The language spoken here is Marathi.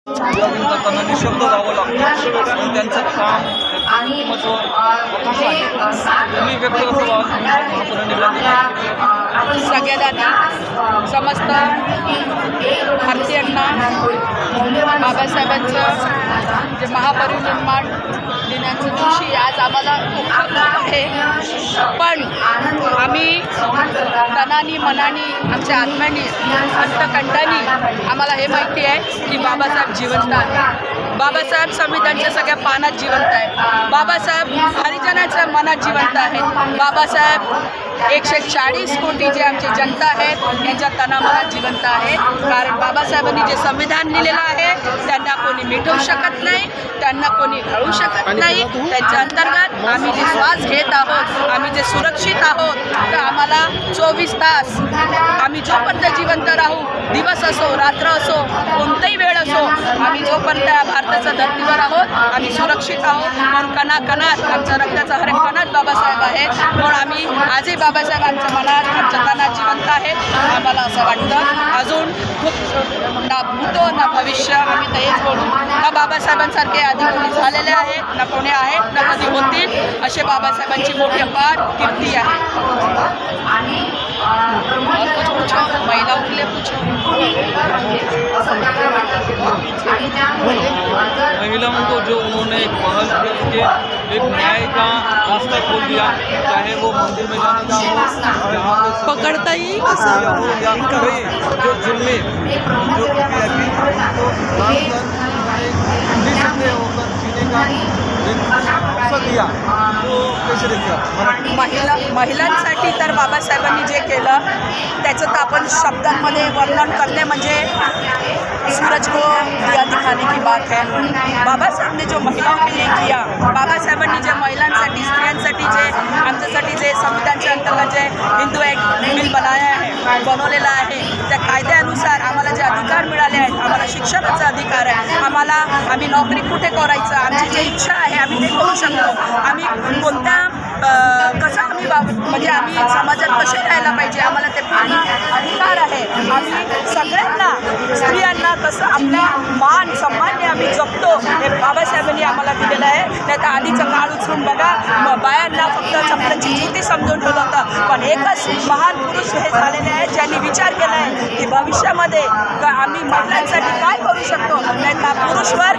त्यांना निशब्द जावं लागतं आणि त्यांचं काम महत्त्व व्यक्त कसं सगळ्यांना समस्त भारतीयांना बाबासाहेबांचं जे महापरिनिर्वाण दिनाच्या दिवशी आज आम्हाला खूप आहे, पण आम्ही तनानी मनानी आमच्या आत्म्यानी अंतकंठानी आम्हाला हे माहिती आहे की बाबासाहेब जिवंत आहे. बाबासाहेब संविधानाच्या सगळ्या पानात जिवंत आहे. बाबासाहेब हरिजनाच्या मनात जिवंत आहे. बाबासाहेब 140 कोटी जे आमची जनता आहेत यांच्या तनामनात जिवंत आहे. कारण बाबासाहेबांनी जे संविधान लिहिलेलं आहे त्यांना कोणी मिटवू शकत नाही, त्यांना कोणी घालू शकत नाही. त्यांच्या अंतर्गत आम्ही जे श्वास घेत आहोत, आम्ही जे सुरक्षित आहोत, तर आम्हाला 24 तास आम्ही जोपर्यंत जिवंत राहू, दिवस असो रात्र असो कोणताही वेळ असो, आम्ही जोपर्यंत या भारताच्या धर्तीवर आहोत आम्ही सुरक्षित आहोत. म्हणून कणाकणात आमच्या रक्ताचा हर कणात बाबासाहेब आहेत. म्हणून आम्ही आजही बाबासाहेब आमच्या मनात आमच्या तनात जिवंत आहेत. आम्हाला असं वाटतं अजून खूप ना भूतो ना भविष्य आम्ही तर हेच बोलू, ना बाबासाहेबांसारखे आधी कोणी झालेले आहेत, ना कोणी आहेत, ना कधी होतील. असे बाबासाहेबांची मोठी अपार कीर्ती आहे. महिलाओं के लिए पूछो। महिलाओं को जो उन्होंने एक पहल करके एक न्याय का रास्ता खोल दिया, चाहे वो मंदिर में जाने का हो, पकड़ता ही या कोई जो जुल्मे जो होकर जीने का अवसर दिया, तो कैसे देखिए महिलांसाठी तर बाबासाहेबांनी जे केलं त्याचं तर आपण शब्दांमध्ये वर्णन करणे म्हणजे सूरज को दिया दिखाने की बात है. बाबासाहेब ने जो महिलाओं के लिए किया, बाबासाहेबांनी जे महिलांसाठी स्त्रियांसाठी जे आमच्यासाठी जे संविधानच्या अंतर्गत जे हिंदू ॲक्ट बिल बनवलेलं आहे, त्या कायद्यानुसार आम्हाला जे अधिकार मिळाले आहेत, आम्हाला शिक्षणाचा अधिकार आहे, आम्ही नोकरी कुठे करायचं, आमची जी इच्छा आहे आम्ही ते करू शकतो. आम्ही कोणत्या कसं आम्ही म्हणजे आम्ही समाजात कसे राहायला पाहिजे, आम्हाला ते पूर्ण अधिकार आहे. आम्ही सगळ्यांना स्त्रियांना कसं आपल्या मान सन्मानने आम्ही जगतो हे बाबासाहेबांनी आम्हाला दिलेलं आहे. नाही तर आधीचं काळ उचलून बघा, बायांना फक्त चपलाची ज्योती समजून ठेवलं होतं. पण एकच महान पुरुष हे झालेले आहेत ज्यांनी विचार केला आहे की भविष्यामध्ये आम्ही महिलांसाठी काय करू शकतो, नाही तर पुरुषवर